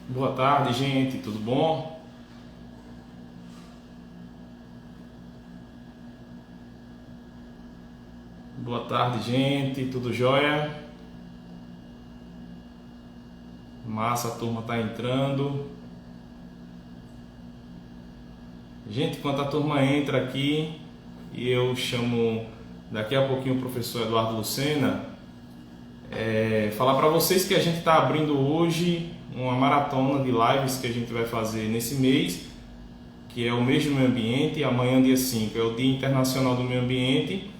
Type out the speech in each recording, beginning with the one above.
Boa tarde, gente, tudo bom? Boa tarde, gente, tudo jóia? Massa, a turma tá entrando. Gente, enquanto a turma entra aqui, e eu chamo daqui a pouquinho o professor Eduardo Lucena, falar para vocês que a gente está abrindo hoje uma maratona de lives que a gente vai fazer nesse mês, que é o mês do meio ambiente, e amanhã, dia 5 é o Dia Internacional do Meio Ambiente.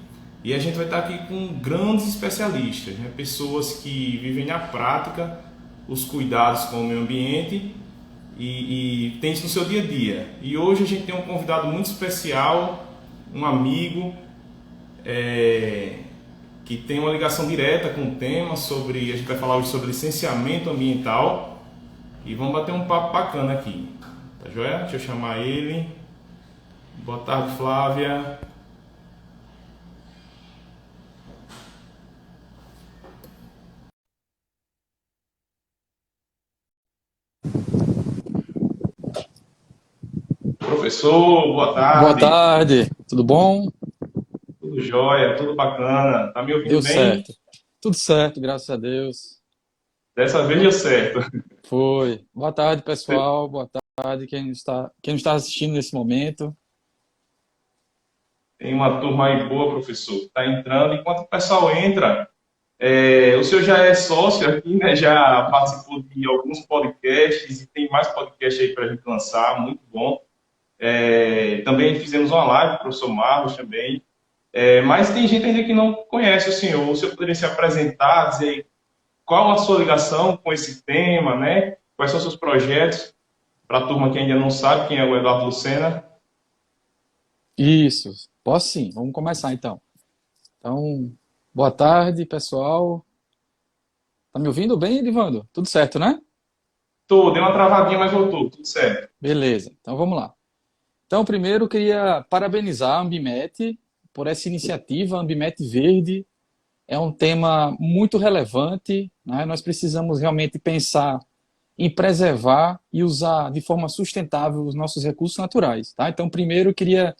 E a gente vai estar aqui com grandes especialistas, né? Pessoas que vivem na prática os cuidados com o meio ambiente e tem isso no seu dia a dia. E hoje a gente tem um convidado muito especial, um amigo que tem uma ligação direta com o tema sobre, a gente vai falar hoje sobre licenciamento ambiental e vamos bater um papo bacana aqui. Tá joia? Deixa eu chamar ele. Boa tarde, Flávia. Professor, boa Boa tarde. tarde, tudo bom? Tudo jóia, tudo bacana. Tá me ouvindo Deu bem? certo. Tudo certo, graças a Deus. Dessa vez deu certo. Foi. Boa tarde, pessoal. Boa tarde, quem está assistindo nesse momento. Tem uma turma aí boa, professor, que está entrando. Enquanto o pessoal entra, o senhor já é sócio aqui, né? Já participou de alguns podcasts e tem mais podcasts aí para a gente lançar, muito bom. Também fizemos uma live com o professor Marlos também. Mas tem gente ainda que não conhece o senhor. O senhor poderia se apresentar, dizer qual a sua ligação com esse tema, né? Quais são os seus projetos? Para a turma que ainda não sabe quem é o Eduardo Lucena. Isso, posso sim. Vamos começar então. Então, boa tarde, pessoal. Tá me ouvindo bem, Edivando? Tudo certo, né? Tô, deu uma travadinha, mas voltou, tudo certo. Beleza. Então, vamos lá. Então, primeiro, eu queria parabenizar a Ambimete por essa iniciativa, Ambimete Verde. É um tema muito relevante, né? Nós precisamos realmente pensar em preservar e usar de forma sustentável os nossos recursos naturais, tá? Então, primeiro eu queria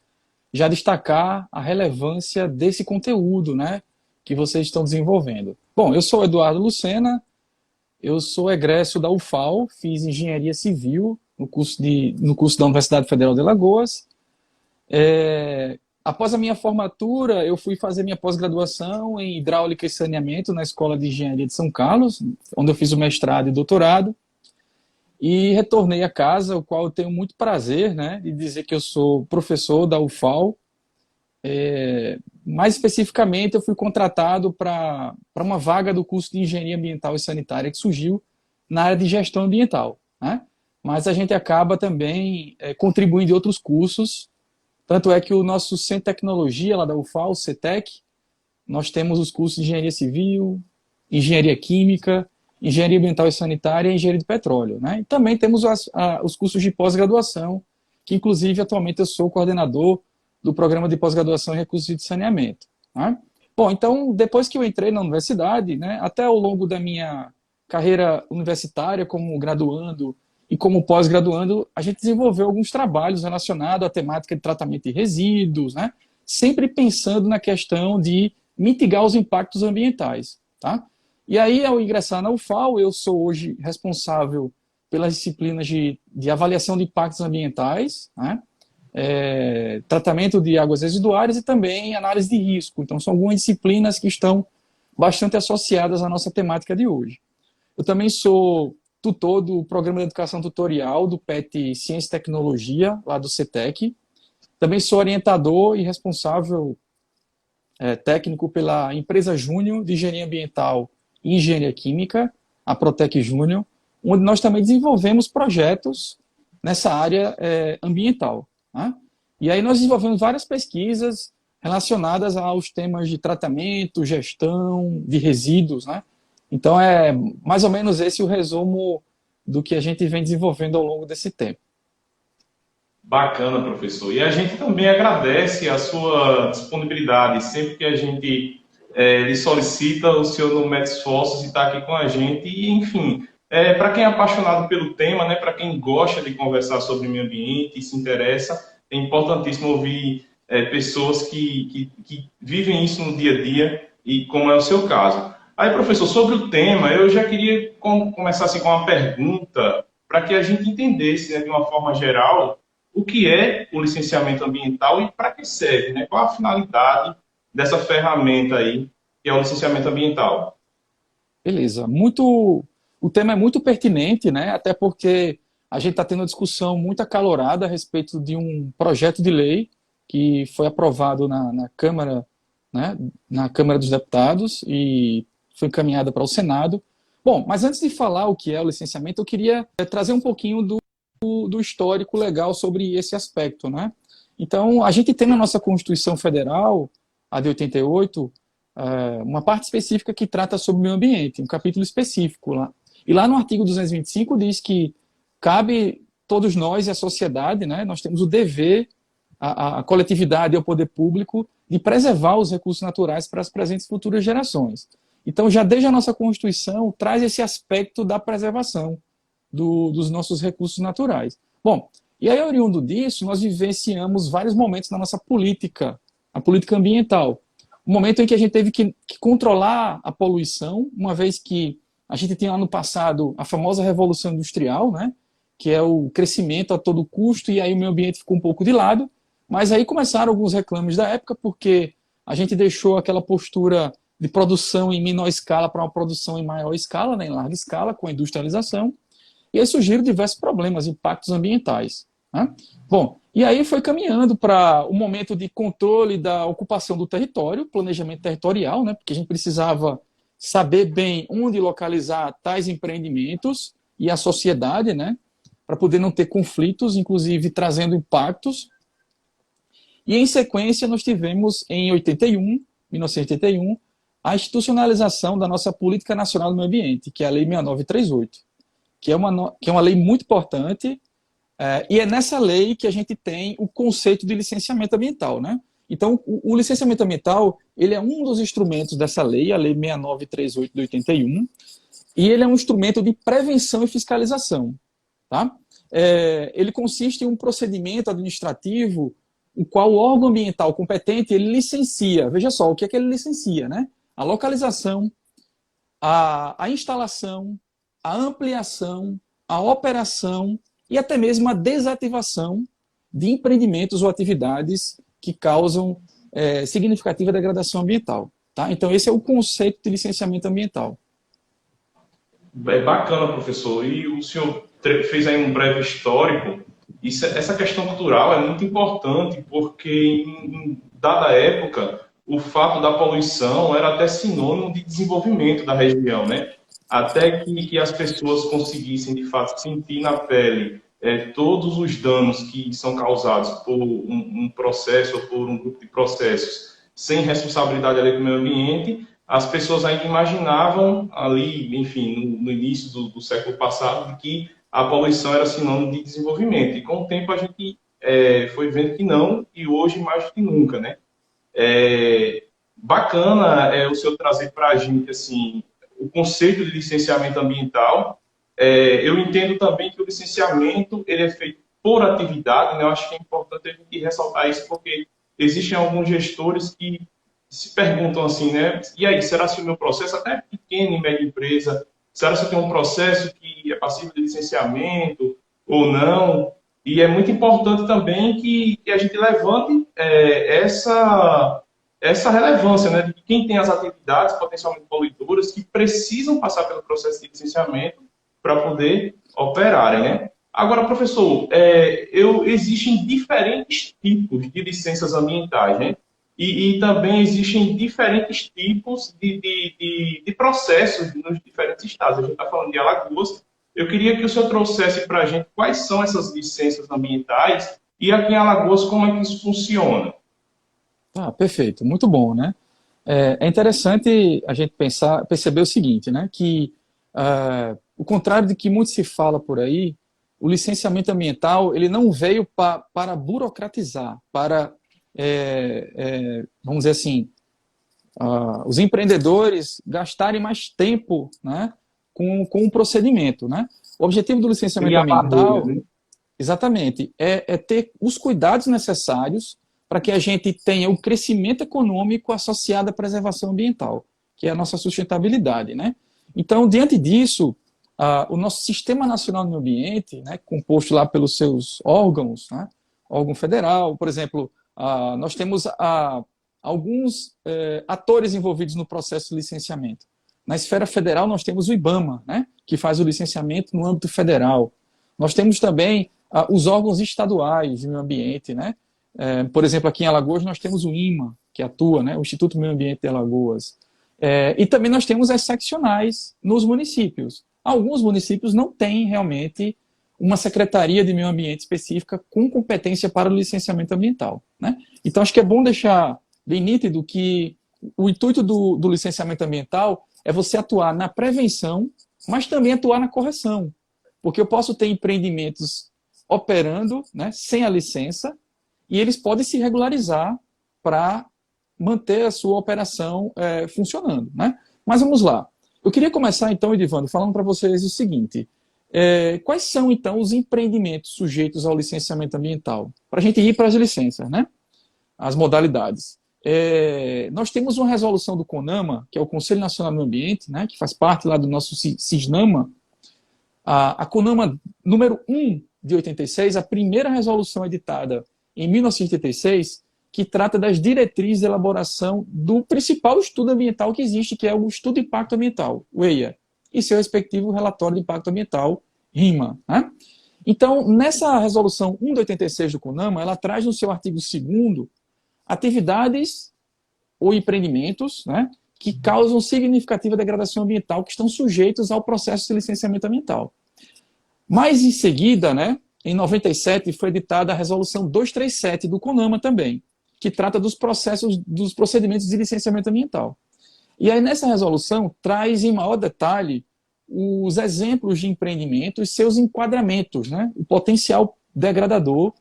já destacar a relevância desse conteúdo, né, que vocês estão desenvolvendo. Bom, eu sou Eduardo Lucena, eu sou egresso da UFAL, fiz engenharia civil no curso da Universidade Federal de Alagoas. Após a minha formatura, eu fui fazer minha pós-graduação em hidráulica e saneamento na Escola de Engenharia de São Carlos, onde eu fiz o mestrado e doutorado. E retornei a casa, o qual eu tenho muito prazer, né, de dizer que eu sou professor da UFAL. Mais especificamente, eu fui contratado para uma vaga do curso de Engenharia Ambiental e Sanitária que surgiu na área de gestão ambiental, né? Mas a gente acaba também contribuindo em outros cursos, tanto é que o nosso Centro de Tecnologia lá da UFAL, o CETEC, nós temos os cursos de Engenharia Civil, Engenharia Química, Engenharia Ambiental e Sanitária e Engenharia de Petróleo, né? E também temos os cursos de pós-graduação, que inclusive atualmente eu sou coordenador do programa de pós-graduação em recursos de saneamento, né? Bom, então, depois que eu entrei na universidade, né, até ao longo da minha carreira universitária como graduando e como pós-graduando, a gente desenvolveu alguns trabalhos relacionados à temática de tratamento de resíduos, né, sempre pensando na questão de mitigar os impactos ambientais, tá? E aí, ao ingressar na UFAL, eu sou hoje responsável pelas disciplinas de avaliação de impactos ambientais, né? Tratamento de águas residuárias e também análise de risco. Então, são algumas disciplinas que estão bastante associadas à nossa temática de hoje. Eu também sou tutor do Programa de Educação Tutorial do PET Ciência e Tecnologia, lá do CETEC. Também sou orientador e responsável técnico pela empresa Júnior de Engenharia Ambiental e Engenharia Química, a Protec Júnior, onde nós também desenvolvemos projetos nessa área ambiental, né? E aí nós desenvolvemos várias pesquisas relacionadas aos temas de tratamento, gestão de resíduos, né? Então é mais ou menos esse o resumo do que a gente vem desenvolvendo ao longo desse tempo. Bacana, professor. E a gente também agradece a sua disponibilidade. Sempre que a gente lhe solicita, o senhor não mete esforços e está aqui com a gente. E, enfim, Para quem é apaixonado pelo tema, né, para quem gosta de conversar sobre meio ambiente e se interessa, é importantíssimo ouvir pessoas que vivem isso no dia a dia e como é o seu caso. Aí, professor, sobre o tema, eu já queria começar assim, com uma pergunta para que a gente entendesse, né, de uma forma geral o que é o licenciamento ambiental e para que serve, né? Qual a finalidade dessa ferramenta aí, que é o licenciamento ambiental. Beleza. O tema é muito pertinente, né? Até porque a gente está tendo uma discussão muito acalorada a respeito de um projeto de lei que foi aprovado na Câmara, né? Na Câmara dos Deputados e foi encaminhada para o Senado. Bom, mas antes de falar o que é o licenciamento, eu queria trazer um pouquinho do histórico legal sobre esse aspecto, né? Então, a gente tem na nossa Constituição Federal, a de 88, uma parte específica que trata sobre o meio ambiente, um capítulo específico lá. E lá no artigo 225 diz que cabe todos nós e a sociedade, né, nós temos o dever, a coletividade e ao poder público, de preservar os recursos naturais para as presentes e futuras gerações. Então, já desde a nossa Constituição, traz esse aspecto da preservação dos nossos recursos naturais. Bom, e aí, oriundo disso, nós vivenciamos vários momentos na nossa política, a política ambiental. Um momento em que a gente teve que controlar a poluição, uma vez que a gente tinha lá no passado a famosa Revolução Industrial, né, que é o crescimento a todo custo, e aí o meio ambiente ficou um pouco de lado, mas aí começaram alguns reclames da época, porque a gente deixou aquela postura de produção em menor escala para uma produção em maior escala, né, em larga escala, com a industrialização, e aí surgiram diversos problemas, impactos ambientais, né? Bom, e aí foi caminhando para o momento de controle da ocupação do território, planejamento territorial, né? Porque a gente precisava saber bem onde localizar tais empreendimentos e a sociedade, né? Para poder não ter conflitos, inclusive trazendo impactos. E em sequência nós tivemos em 1981, a institucionalização da nossa Política Nacional do Meio Ambiente, que é a Lei 6938, que é uma lei muito importante. E é nessa lei que a gente tem o conceito de licenciamento ambiental, né? Então, o licenciamento ambiental, ele é um dos instrumentos dessa lei, a Lei 6938 de 81, e ele é um instrumento de prevenção e fiscalização, tá? Ele consiste em um procedimento administrativo, o qual o órgão ambiental competente, ele licencia, veja só, o que é que ele licencia, né? A localização, a instalação, a ampliação, a operação e até mesmo a desativação de empreendimentos ou atividades que causam significativa degradação ambiental. Tá? Então, esse é o conceito de licenciamento ambiental. É bacana, professor. E o senhor fez aí um breve histórico. Essa questão cultural é muito importante, porque em dada época, o fato da poluição era até sinônimo de desenvolvimento da região, né? Até que as pessoas conseguissem, de fato, sentir na pele todos os danos que são causados por um processo ou por um grupo de processos sem responsabilidade ali com o meio ambiente, as pessoas ainda imaginavam ali, enfim, no início do século passado, de que a poluição era sinônimo de desenvolvimento. E com o tempo a gente foi vendo que não, e hoje mais do que nunca, né? Bacana o senhor trazer para a gente, assim, o conceito de licenciamento ambiental. Eu entendo também que o licenciamento ele é feito por atividade, né? Eu acho que é importante a gente ressaltar isso, porque existem alguns gestores que se perguntam assim, né? E aí, será se o meu processo, até pequena e média empresa, será se eu tenho um processo que é passível de licenciamento ou não? E é muito importante também que a gente levante essa relevância, né? De que quem tem as atividades potencialmente poluidoras que precisam passar pelo processo de licenciamento para poder operarem, né? Agora, professor, existem diferentes tipos de licenças ambientais, né? E também existem diferentes tipos de processos nos diferentes estados. A gente está falando de Alagoas. Eu queria que o senhor trouxesse para a gente quais são essas licenças ambientais e aqui em Alagoas como é que isso funciona. Ah, perfeito, muito bom, né? É interessante a gente perceber o seguinte, né? Que, o contrário de que muito se fala por aí, o licenciamento ambiental ele não veio para burocratizar, para, vamos dizer assim, os empreendedores gastarem mais tempo, né? com o procedimento, né? O objetivo do licenciamento E a ambiental, barreira, né? exatamente, é ter os cuidados necessários para que a gente tenha o crescimento econômico associado à preservação ambiental, que é a nossa sustentabilidade, né? Então, diante disso, o nosso Sistema Nacional do Meio Ambiente, né, composto lá pelos seus órgãos, né, órgão federal, por exemplo, nós temos alguns atores envolvidos no processo de licenciamento. Na esfera federal, nós temos o IBAMA, né, que faz o licenciamento no âmbito federal. Nós temos também os órgãos estaduais de meio ambiente, né? Por exemplo, aqui em Alagoas, nós temos o IMA, que atua, né, o Instituto Meio Ambiente de Alagoas. E também nós temos as seccionais nos municípios. Alguns municípios não têm realmente uma secretaria de meio ambiente específica com competência para o licenciamento ambiental, né? Então, acho que é bom deixar bem nítido que o intuito do licenciamento ambiental é você atuar na prevenção, mas também atuar na correção. Porque eu posso ter empreendimentos operando, né, sem a licença, e eles podem se regularizar para manter a sua operação funcionando, né? Mas vamos lá. Eu queria começar, então, Edivando, falando para vocês o seguinte. Quais são, então, os empreendimentos sujeitos ao licenciamento ambiental? Para a gente ir para as licenças, né? As modalidades. Nós temos uma resolução do CONAMA, que é o Conselho Nacional do Meio Ambiente, né, que faz parte lá do nosso CISNAMA. A CONAMA número 1 de 86, a primeira resolução editada em 1986, que trata das diretrizes de elaboração do principal estudo ambiental que existe, que é o Estudo de Impacto Ambiental, o EIA, e seu respectivo relatório de impacto ambiental, RIMA, né? Então, nessa resolução 1 de 86 do CONAMA, ela traz no seu artigo 2º atividades ou empreendimentos, né, que causam significativa degradação ambiental, que estão sujeitos ao processo de licenciamento ambiental. Mais em seguida, né, em 97, foi editada a resolução 237 do CONAMA também, que trata dos procedimentos de licenciamento ambiental. E aí, nessa resolução, traz em maior detalhe os exemplos de empreendimento e seus enquadramentos, né, o potencial degradador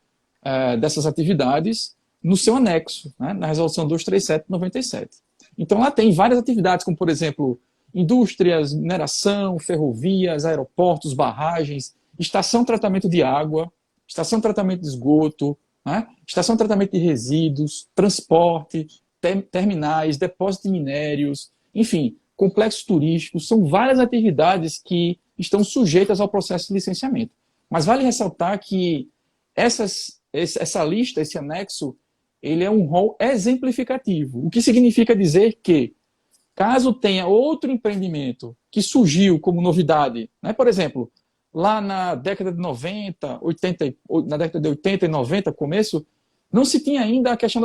dessas atividades no seu anexo, né, na resolução 237 de 97. Então, lá tem várias atividades, como, por exemplo, indústrias, mineração, ferrovias, aeroportos, barragens, estação de tratamento de água, estação de tratamento de esgoto, né, estação de tratamento de resíduos, transporte, terminais, depósito de minérios, enfim, complexos turísticos. São várias atividades que estão sujeitas ao processo de licenciamento. Mas vale ressaltar que essa lista, esse anexo, ele é um rol exemplificativo, o que significa dizer que, caso tenha outro empreendimento que surgiu como novidade, né, por exemplo, lá na década de 90, 80, na década de 80 e 90, começo, não se tinha ainda a questão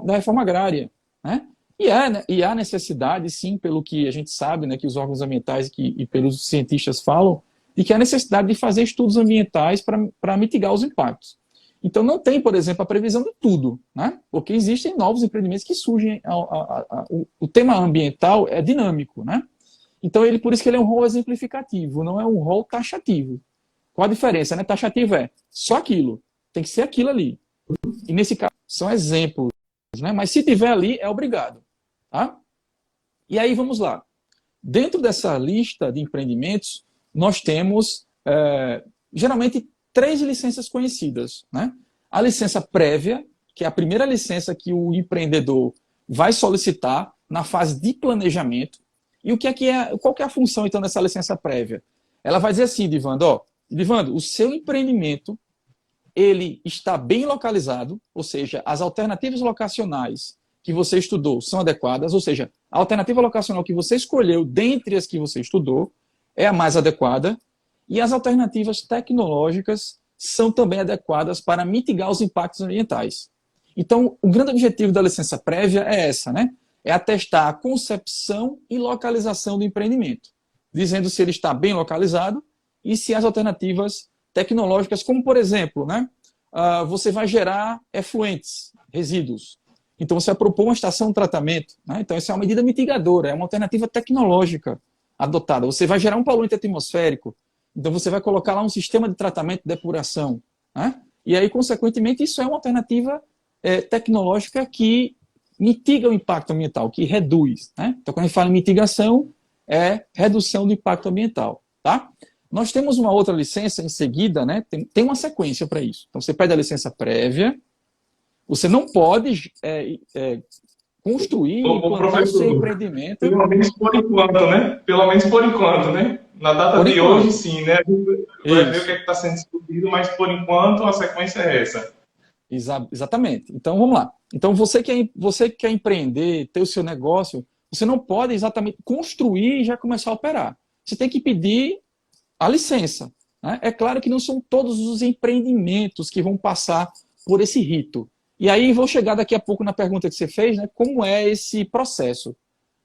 da reforma agrária, né? E há necessidade, sim, pelo que a gente sabe, né, que os órgãos ambientais e pelos cientistas falam, de que há necessidade de fazer estudos ambientais para mitigar os impactos. Então, não tem, por exemplo, a previsão de tudo, né? Porque existem novos empreendimentos que surgem. O tema ambiental é dinâmico, né? Então, por isso que ele é um rol exemplificativo, não é um rol taxativo. Qual a diferença, né? Taxativo é só aquilo, tem que ser aquilo ali. E, nesse caso, são exemplos, né? Mas se tiver ali, é obrigado. Tá? E aí, vamos lá. Dentro dessa lista de empreendimentos, nós temos, geralmente, 3 licenças conhecidas, né? A licença prévia, que é a primeira licença que o empreendedor vai solicitar na fase de planejamento. E qual que é a função, então, dessa licença prévia? Ela vai dizer assim, Edivando, o seu empreendimento, ele está bem localizado, ou seja, as alternativas locacionais que você estudou são adequadas, ou seja, a alternativa locacional que você escolheu dentre as que você estudou é a mais adequada, e as alternativas tecnológicas são também adequadas para mitigar os impactos ambientais. Então, o grande objetivo da licença prévia é essa, né? É atestar a concepção e localização do empreendimento, dizendo se ele está bem localizado e se as alternativas tecnológicas, como por exemplo, né, você vai gerar efluentes, resíduos. Então, você vai propor uma estação de tratamento, né? Então, essa é uma medida mitigadora, é uma alternativa tecnológica adotada. Você vai gerar um poluente atmosférico, então você vai colocar lá um sistema de tratamento e depuração, né? E aí, consequentemente, isso é uma alternativa tecnológica que mitiga o impacto ambiental, que reduz, né? Então, quando a gente fala em mitigação, é redução do impacto ambiental, tá? Nós temos uma outra licença em seguida, né? Tem uma sequência para isso. Então, você pede a licença prévia, você não pode construir e O implantar o seu professor, empreendimento. pelo menos por enquanto, né? Pelo menos por enquanto, né? Na data Por de enquanto. hoje, sim, né? A gente vai ver o que Isso. é que está sendo discutido, mas por enquanto a sequência é essa. Exatamente. Então, vamos lá. Então, você que quer empreender, ter o seu negócio, você não pode exatamente construir e já começar a operar. Você tem que pedir a licença, né? É claro que não são todos os empreendimentos que vão passar por esse rito. E aí vou chegar daqui a pouco na pergunta que você fez, né? Como é esse processo?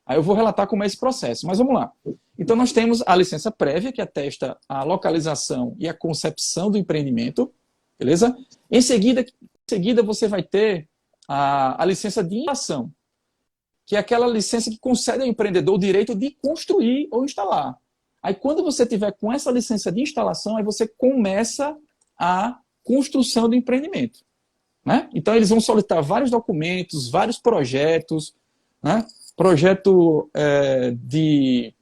Aí eu vou relatar como é esse processo. Mas vamos lá. Então, nós temos a licença prévia, que atesta a localização e a concepção do empreendimento, beleza? Em seguida você vai ter a licença de instalação, que é aquela licença que concede ao empreendedor o direito de construir ou instalar. Aí, quando você tiver com essa licença de instalação, aí você começa a construção do empreendimento, né? Então, eles vão solicitar vários documentos, vários projetos, né? Projeto de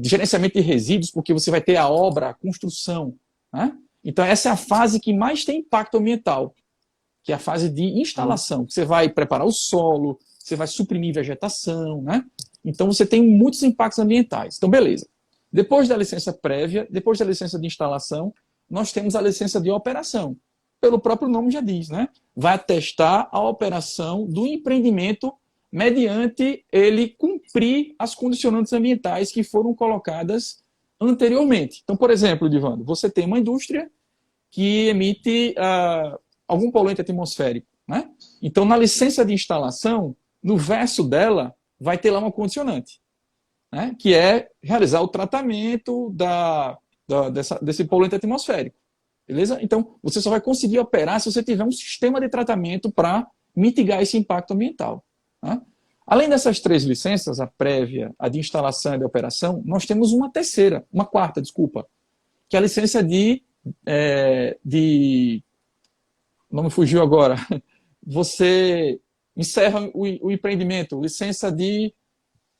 gerenciamento de resíduos, porque você vai ter a obra, a construção, né? Então, essa é a fase que mais tem impacto ambiental, que é a fase de instalação. Você vai preparar o solo, você vai suprimir vegetação, né? Então, você tem muitos impactos ambientais. Então, beleza. Depois da licença prévia, depois da licença de instalação, nós temos a licença de operação. Pelo próprio nome já diz, né? Vai atestar a operação do empreendimento mediante ele cumprir as condicionantes ambientais que foram colocadas anteriormente. Então, por exemplo, Divando, você tem uma indústria que emite algum poluente atmosférico, né? Então, na licença de instalação, no verso dela, vai ter lá uma condicionante, né? Que é realizar o tratamento desse poluente atmosférico. Beleza? Então, você só vai conseguir operar se você tiver um sistema de tratamento para mitigar esse impacto ambiental. Tá? Além dessas três licenças, a prévia, a de instalação e de operação, nós temos uma quarta, desculpa, que é a licença não me fugiu agora. Você encerra o empreendimento, licença de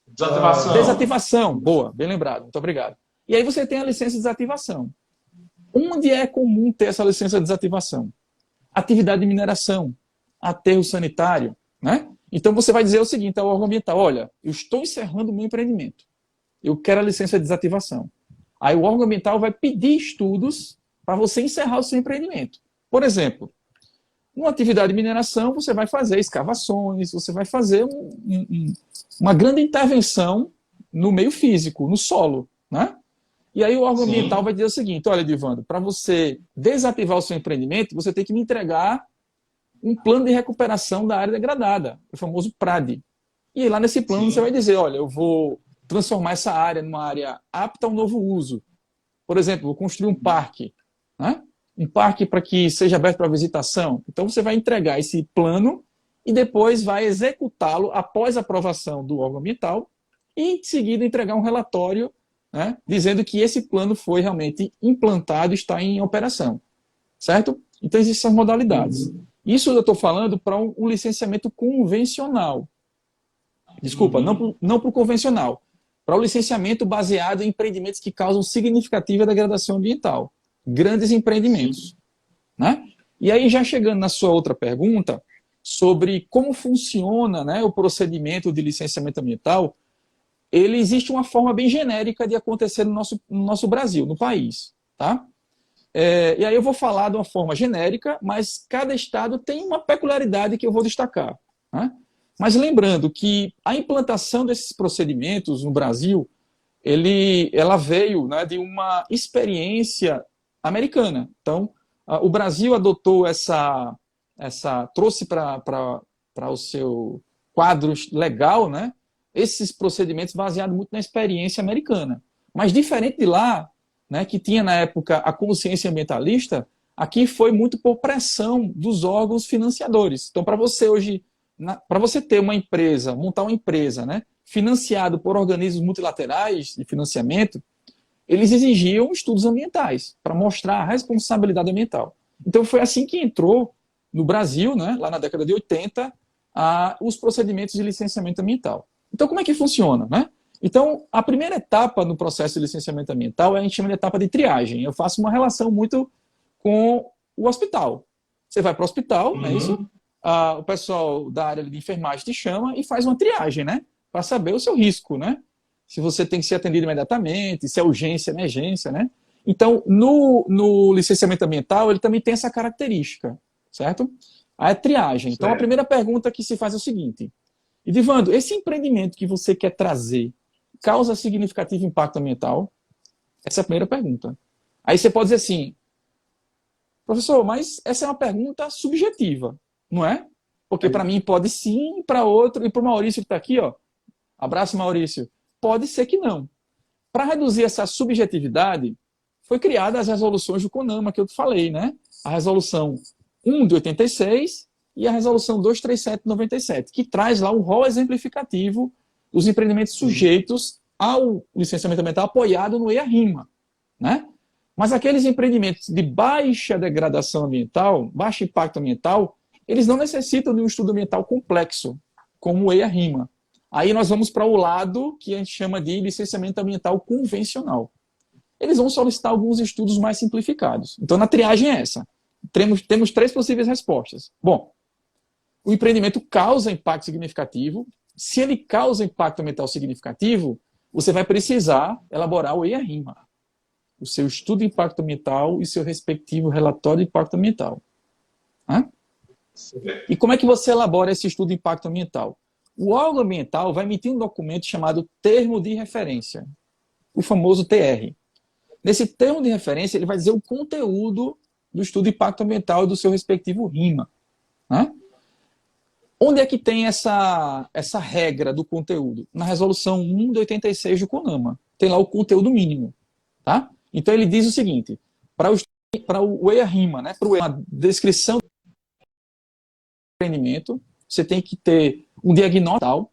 desativação. Boa, bem lembrado, muito obrigado. E aí você tem a licença de desativação. Onde é comum ter essa licença de desativação? Atividade de mineração, aterro sanitário, né? Então você vai dizer o seguinte ao órgão ambiental: olha, eu estou encerrando o meu empreendimento, eu quero a licença de desativação. Aí o órgão ambiental vai pedir estudos para você encerrar o seu empreendimento. Por exemplo, numa atividade de mineração, você vai fazer escavações, você vai fazer uma grande intervenção no meio físico, no solo, né? E aí o órgão ambiental vai dizer o seguinte: olha, Divando, para você desativar o seu empreendimento, você tem que me entregar um plano de recuperação da área degradada, o famoso PRAD. E aí, lá nesse plano você vai dizer: olha, eu vou transformar essa área numa área apta ao novo uso. Por exemplo, vou construir um parque, né? Um parque para que seja aberto para visitação. Então você vai entregar esse plano e depois vai executá-lo após a aprovação do órgão ambiental e, em seguida, entregar um relatório, né, dizendo que esse plano foi realmente implantado e está em operação. Certo? Então, existem essas modalidades. Isso eu estou falando para um licenciamento convencional. Desculpa, não para o convencional. Para o licenciamento baseado em empreendimentos que causam significativa degradação ambiental. Grandes empreendimentos. Né? E aí, já chegando na sua outra pergunta, sobre como funciona, né, o procedimento de licenciamento ambiental, ele existe uma forma bem genérica de acontecer no nosso Brasil, no país. Tá? E aí eu vou falar de uma forma genérica, mas cada estado tem uma peculiaridade que eu vou destacar. Né? Mas lembrando que a implantação desses procedimentos no Brasil, ela veio, né, de uma experiência americana. Então, o Brasil adotou trouxe para o seu quadro legal, né, esses procedimentos baseados muito na experiência americana. Mas diferente de lá, né, que tinha na época a consciência ambientalista, aqui foi muito por pressão dos órgãos financiadores. Então, para você hoje, para você ter uma empresa, montar uma empresa, né, financiado por organismos multilaterais de financiamento, eles exigiam estudos ambientais para mostrar a responsabilidade ambiental. Então, foi assim que entrou no Brasil, né, lá na década de 80, os procedimentos de licenciamento ambiental. Então, como é que funciona? Né? Então, a primeira etapa no processo de licenciamento ambiental a gente chama de etapa de triagem. Eu faço uma relação muito com o hospital. Você vai para o hospital, não é isso? O pessoal da área de enfermagem te chama e faz uma triagem, né? Para saber o seu risco, né? Se você tem que ser atendido imediatamente, se é urgência, emergência, né? Então, no licenciamento ambiental, ele também tem essa característica, certo? A triagem. Então, a primeira pergunta que se faz é o seguinte: Edivando, esse empreendimento que você quer trazer causa significativo impacto ambiental? Essa é a primeira pergunta. Aí você pode dizer assim, professor, mas essa é uma pergunta subjetiva, não é? Porque para mim pode sim, para outro, e para o Maurício que está aqui, ó, abraço Maurício, pode ser que não. Para reduzir essa subjetividade, foi criada as resoluções do CONAMA, que eu te falei, né? A resolução 1 de 86 e a resolução 237 de 97, que traz lá um rol exemplificativo dos empreendimentos sujeitos ao licenciamento ambiental apoiado no EIA-RIMA, né? Mas aqueles empreendimentos de baixa degradação ambiental, baixo impacto ambiental, eles não necessitam de um estudo ambiental complexo, como o EIA-RIMA. Aí nós vamos para o lado que a gente chama de licenciamento ambiental convencional. Eles vão solicitar alguns estudos mais simplificados. Então, na triagem é essa. Temos 3 possíveis respostas. Bom, o empreendimento causa impacto significativo. Se ele causa impacto ambiental significativo, você vai precisar elaborar o EIA-RIMA, o seu estudo de impacto ambiental e seu respectivo relatório de impacto ambiental. E como é que você elabora esse estudo de impacto ambiental? O órgão ambiental vai emitir um documento chamado Termo de Referência, o famoso TR. Nesse termo de referência, ele vai dizer o conteúdo do estudo de impacto ambiental e do seu respectivo RIMA. Onde é que tem essa regra do conteúdo? Na resolução 1 de 86 do CONAMA. Tem lá o conteúdo mínimo. Tá? Então ele diz o seguinte, para o EIA-RIMA, né, para uma descrição do empreendimento, você tem que ter um diagnóstico,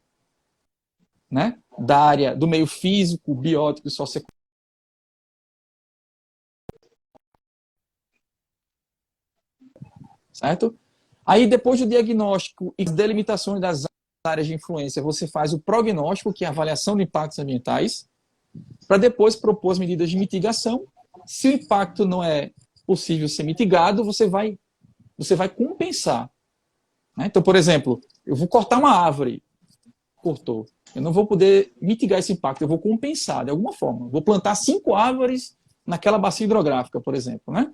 né, da área do meio físico, biótico e socioeconômico. Certo? Aí, depois do diagnóstico e delimitações das áreas de influência, você faz o prognóstico, que é a avaliação de impactos ambientais, para depois propor as medidas de mitigação. Se o impacto não é possível ser mitigado, você vai compensar. Né? Então, por exemplo, eu vou cortar uma árvore, cortou. Eu não vou poder mitigar esse impacto, eu vou compensar de alguma forma. Vou plantar 5 árvores naquela bacia hidrográfica, por exemplo, né?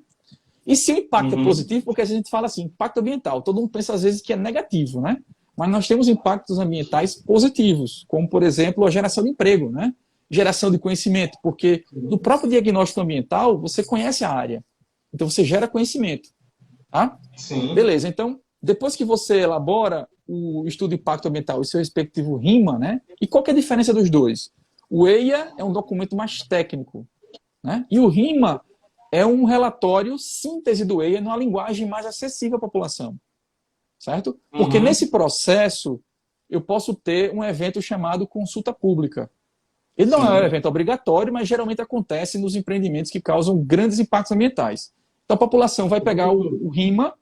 E se o impacto é positivo, porque a gente fala assim, impacto ambiental, todo mundo pensa às vezes que é negativo, né? Mas nós temos impactos ambientais positivos, como, por exemplo, a geração de emprego, né? Geração de conhecimento, porque no próprio diagnóstico ambiental, você conhece a área. Então, você gera conhecimento. Tá? Sim. Beleza, então, depois que você elabora o estudo de impacto ambiental e seu respectivo RIMA, né? E qual que é a diferença dos dois? O EIA é um documento mais técnico, né? E o RIMA é um relatório síntese do EIA numa linguagem mais acessível à população. Certo? Porque nesse processo, eu posso ter um evento chamado consulta pública. Ele não é um evento obrigatório, mas geralmente acontece nos empreendimentos que causam grandes impactos ambientais. Então a população vai pegar o RIMA,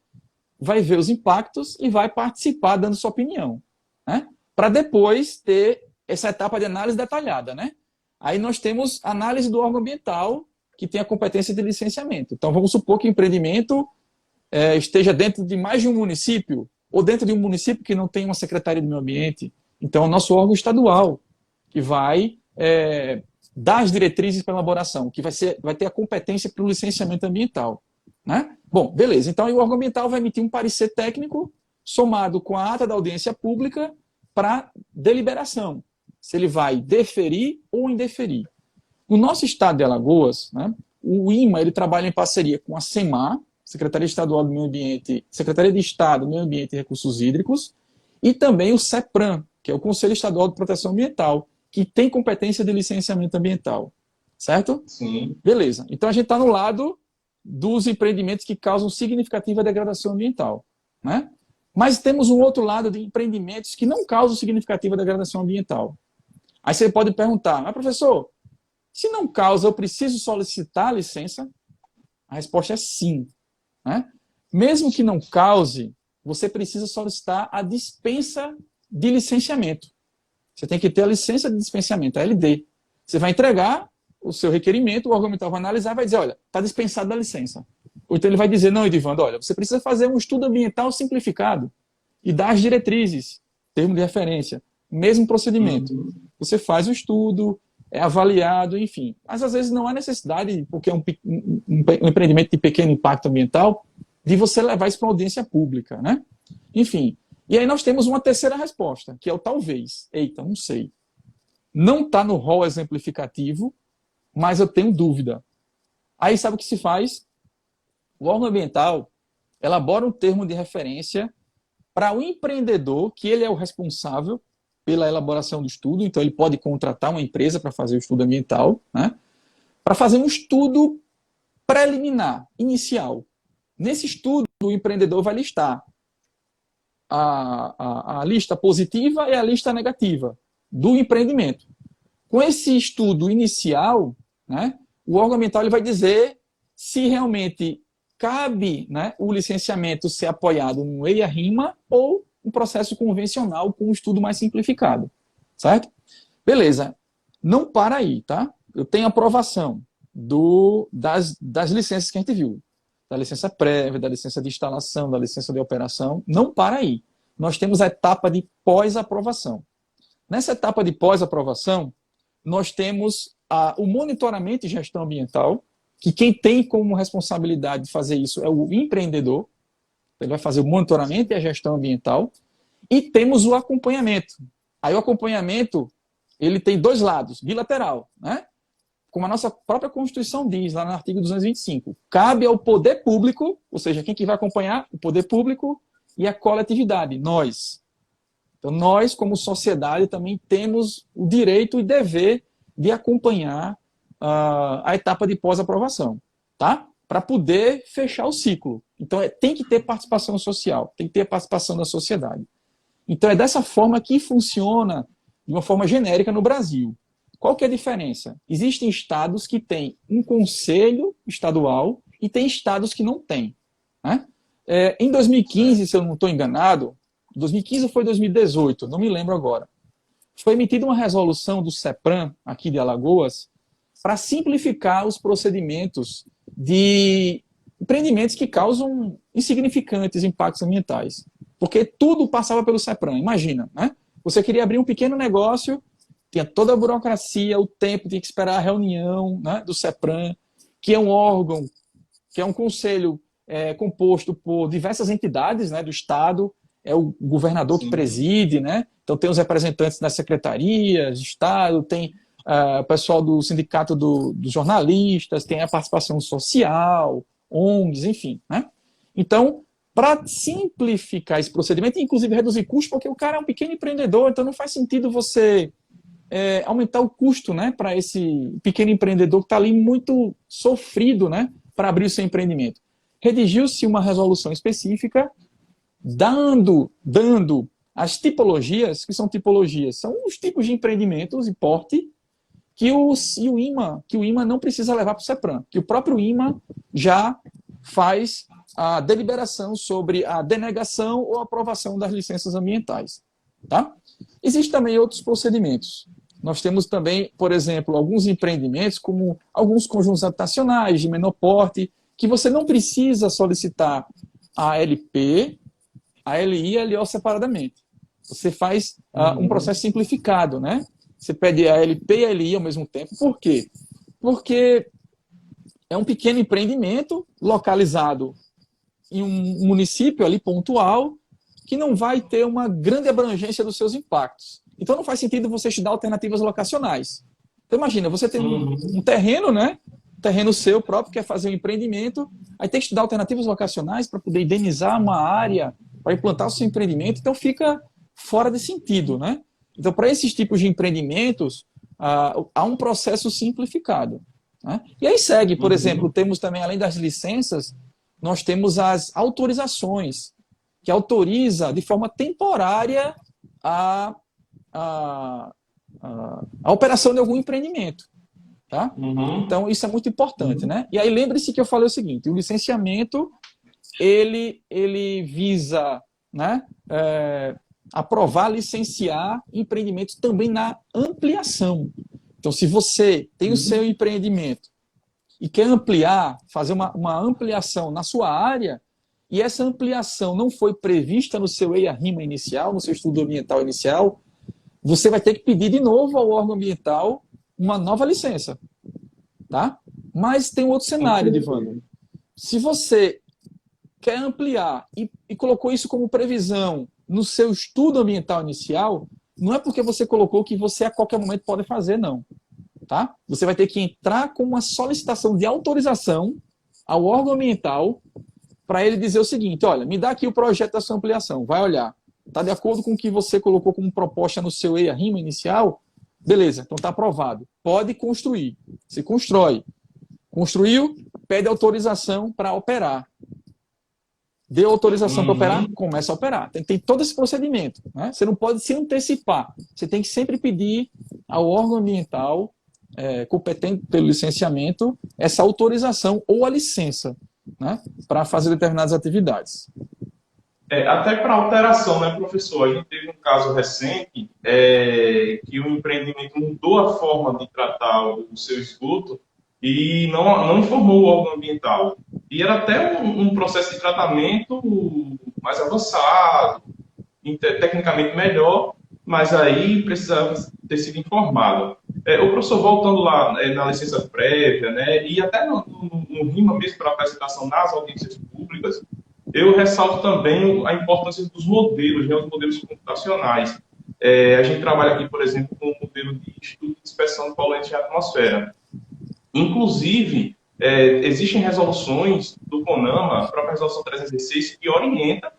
vai ver os impactos e vai participar dando sua opinião. Né? Para depois ter essa etapa de análise detalhada. Né? Aí nós temos análise do órgão ambiental, que tem a competência de licenciamento. Então vamos supor que o empreendimento esteja dentro de mais de um município, ou dentro de um município que não tem uma secretaria do meio ambiente. Então é o nosso órgão estadual, que vai dar as diretrizes para elaboração, que vai ter a competência para o licenciamento ambiental. Né? Bom, beleza. Então o órgão ambiental vai emitir um parecer técnico somado com a ata da audiência pública para deliberação, se ele vai deferir ou indeferir. No nosso estado de Alagoas, né, o IMA ele trabalha em parceria com a SEMAR, Secretaria Estadual do Meio Ambiente, Secretaria de Estado do Meio Ambiente e Recursos Hídricos, e também o CEPRAM, que é o Conselho Estadual de Proteção Ambiental, que tem competência de licenciamento ambiental. Certo? Sim. Beleza. Então a gente está no lado dos empreendimentos que causam significativa degradação ambiental. Né? Mas temos um outro lado de empreendimentos que não causam significativa degradação ambiental. Aí você pode perguntar, mas professor, se não causa, eu preciso solicitar a licença? A resposta é sim. Né? Mesmo que não cause, você precisa solicitar a dispensa de licenciamento. Você tem que ter a licença de dispensamento, a LD. Você vai entregar o seu requerimento, o órgão ambiental vai analisar e vai dizer, olha, está dispensado da licença. Ou então ele vai dizer, não, Edivando, olha, você precisa fazer um estudo ambiental simplificado e dar as diretrizes, termo de referência, mesmo procedimento. Você faz o estudo, é avaliado, enfim. Mas às vezes não há necessidade, porque é um empreendimento de pequeno impacto ambiental, de você levar isso para uma audiência pública, né? Enfim. E aí nós temos uma terceira resposta, que é o talvez. Eita, não sei. Não está no rol exemplificativo, mas eu tenho dúvida. Aí sabe o que se faz? O órgão ambiental elabora um termo de referência para o empreendedor, que ele é o responsável pela elaboração do estudo, então ele pode contratar uma empresa para fazer o estudo ambiental, né? Para fazer um estudo preliminar, inicial. Nesse estudo, o empreendedor vai listar a lista positiva e a lista negativa do empreendimento. Com esse estudo inicial, né, o órgão ambiental ele vai dizer se realmente cabe, né, o licenciamento ser apoiado no EIA-RIMA ou um processo convencional com um estudo mais simplificado. Certo? Beleza. Não para aí, tá? Eu tenho aprovação das licenças que a gente viu. Da licença prévia, da licença de instalação, da licença de operação. Não para aí. Nós temos a etapa de pós-aprovação. Nessa etapa de pós-aprovação, nós temos o monitoramento e gestão ambiental, que quem tem como responsabilidade de fazer isso é o empreendedor. Ele vai fazer o monitoramento e a gestão ambiental. E temos o acompanhamento. Aí o acompanhamento, ele tem dois lados, bilateral, né? Como a nossa própria Constituição diz, lá no artigo 225. Cabe ao poder público, ou seja, quem que vai acompanhar? O poder público e a coletividade, nós. Então, nós, como sociedade, também temos o direito e dever de acompanhar a etapa de pós-aprovação, tá? Para poder fechar o ciclo. Então, tem que ter participação social, tem que ter participação da sociedade. Então, é dessa forma que funciona, de uma forma genérica, no Brasil. Qual que é a diferença? Existem estados que têm um conselho estadual e tem estados que não têm, né? Em 2015, se eu não estou enganado, 2015 ou foi 2018, não me lembro agora, foi emitida uma resolução do CEPRAM, aqui de Alagoas, para simplificar os procedimentos de empreendimentos que causam insignificantes impactos ambientais. Porque tudo passava pelo CEPRAM, imagina, né? Você queria abrir um pequeno negócio, tinha toda a burocracia, o tempo, tinha que esperar a reunião, né, do CEPRAM, que é um órgão, que é um conselho composto por diversas entidades, né, do Estado, é o governador que preside, né? Então tem os representantes das secretarias de Estado, tem o pessoal do sindicato dos jornalistas, tem a participação social, ONGs, enfim, né? Então, para simplificar esse procedimento, e inclusive reduzir custos, porque o cara é um pequeno empreendedor, então não faz sentido você aumentar o custo, né, para esse pequeno empreendedor que está ali muito sofrido, né, para abrir o seu empreendimento. Redigiu-se uma resolução específica dando as tipologias, que são tipologias, são os tipos de empreendimentos e porte que o IMA não precisa levar para o CEPRAM, que o próprio IMA já faz a deliberação sobre a denegação ou aprovação das licenças ambientais. Tá? Existem também outros procedimentos. Nós temos também, por exemplo, alguns empreendimentos, como alguns conjuntos habitacionais de menor porte, que você não precisa solicitar a LP, a LI e a LO separadamente. Você faz um processo simplificado, né? Você pede a LP e a LI ao mesmo tempo. Por quê? Porque é um pequeno empreendimento localizado em um município ali pontual que não vai ter uma grande abrangência dos seus impactos. Então não faz sentido você estudar alternativas locacionais. Então imagina, você tem um terreno, né? Terreno seu próprio, quer fazer um empreendimento, aí tem que estudar alternativas locacionais para poder indenizar uma área, para implantar o seu empreendimento, então fica fora de sentido, né? Então, para esses tipos de empreendimentos, há um processo simplificado, né? E aí segue, por exemplo, temos também, além das licenças, nós temos as autorizações, que autoriza de forma temporária a operação de algum empreendimento. Tá? Então, isso é muito importante, né? E aí, lembre-se que eu falei o seguinte, o licenciamento, ele visa, né, aprovar, licenciar empreendimentos também na ampliação. Então, se você tem o seu empreendimento e quer ampliar, fazer uma ampliação na sua área, e essa ampliação não foi prevista no seu EIA-RIMA inicial, no seu estudo ambiental inicial, você vai ter que pedir de novo ao órgão ambiental uma nova licença. Tá? Mas tem um outro cenário, Edivando. Se você quer ampliar e colocou isso como previsão no seu estudo ambiental inicial, não é porque você colocou que você a qualquer momento pode fazer, não. Tá? Você vai ter que entrar com uma solicitação de autorização ao órgão ambiental para ele dizer o seguinte: olha, me dá aqui o projeto da sua ampliação, vai olhar. Está de acordo com o que você colocou como proposta no seu EIA-RIMA inicial? Beleza, então está aprovado. Pode construir. Se constrói. Construiu, pede autorização para operar. Deu autorização para operar, começa a operar. Tem todo esse procedimento. Né? Você não pode se antecipar. Você tem que sempre pedir ao órgão ambiental competente pelo licenciamento essa autorização ou a licença, né, para fazer determinadas atividades. Até para alteração, né, professor? A gente teve um caso recente que o empreendimento mudou a forma de tratar o seu esgoto e não informou o órgão ambiental. E era até um processo de tratamento mais avançado, tecnicamente melhor, mas aí precisava ter sido informado. O professor, voltando lá na licença prévia, né, e até no RIMA mesmo para apresentação nas audiências públicas, eu ressalto também a importância dos modelos, né, os modelos computacionais. A gente trabalha aqui, por exemplo, com o modelo de estudo de inspeção de poluentes na atmosfera. Inclusive, existem resoluções do CONAMA, a própria resolução 316, que orienta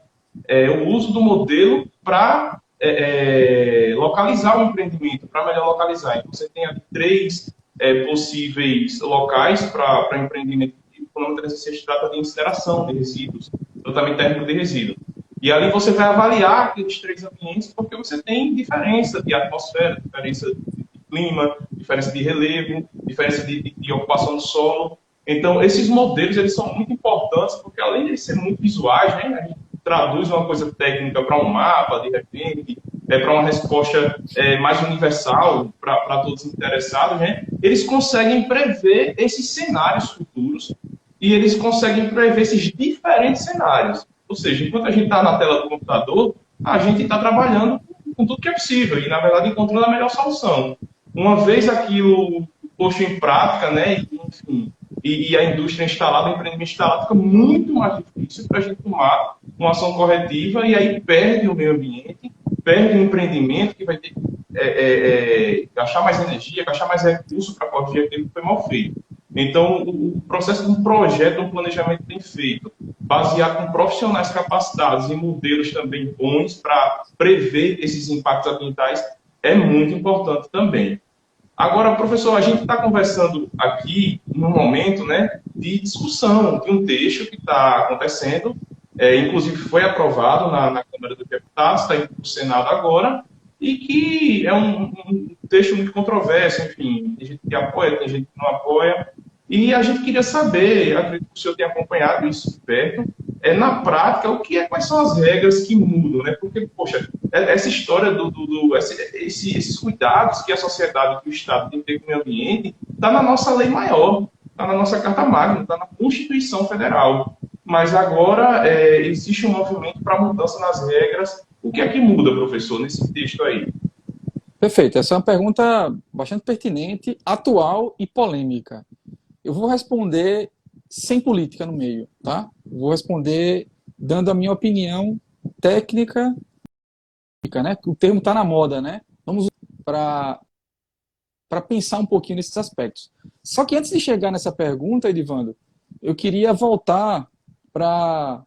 o uso do modelo para localizar o empreendimento, para melhor localizar. Então, você tem aqui 3 possíveis locais para empreendimento. O CONAMA 316 trata de incineração de resíduos, tratamento térmico de resíduos. E ali você vai avaliar aqueles 3 ambientes, porque você tem diferença de atmosfera, diferença de clima, diferença de relevo, diferença de ocupação do solo. Então, esses modelos eles são muito importantes, porque além de serem muito visuais, né, a gente traduz uma coisa técnica para um mapa, de repente, para uma resposta mais universal para todos os interessados, né, eles conseguem prever esses cenários futuros e eles conseguem prever esses diferentes cenários. Ou seja, enquanto a gente está na tela do computador, a gente está trabalhando com tudo que é possível e, na verdade, encontrando a melhor solução. Uma vez aquilo posto em prática, né, enfim, e a indústria instalada, o empreendimento instalado, fica muito mais difícil para a gente tomar uma ação corretiva e aí perde o meio ambiente, perde o empreendimento, que vai ter que gastar mais energia, gastar mais recursos para corrigir aquilo que foi mal feito. Então, o processo de um projeto, um planejamento bem feito, baseado com profissionais capacitados e modelos também bons para prever esses impactos ambientais, é muito importante também. Agora, professor, a gente está conversando aqui no momento, né, de discussão de um texto que está acontecendo, inclusive foi aprovado na Câmara dos Deputados, está indo para o Senado agora, e que é um texto muito controverso, enfim, tem gente que apoia, tem gente que não apoia, e a gente queria saber, acredito que o senhor tenha acompanhado isso de perto, na prática, quais são as regras que mudam, né? Porque, poxa, essa história esses cuidados que a sociedade, que o Estado tem que ter com o meio ambiente, está na nossa lei maior, está na nossa Carta Magna, está na Constituição Federal. Mas agora existe um movimento para mudança nas regras. O que é que muda, professor, nesse texto aí? Perfeito. Essa é uma pergunta bastante pertinente, atual e polêmica. Eu vou responder sem política no meio, tá? Vou responder dando a minha opinião técnica, né? O termo está na moda, né? Vamos para pensar um pouquinho nesses aspectos. Só que antes de chegar nessa pergunta, Edivando, eu queria voltar para...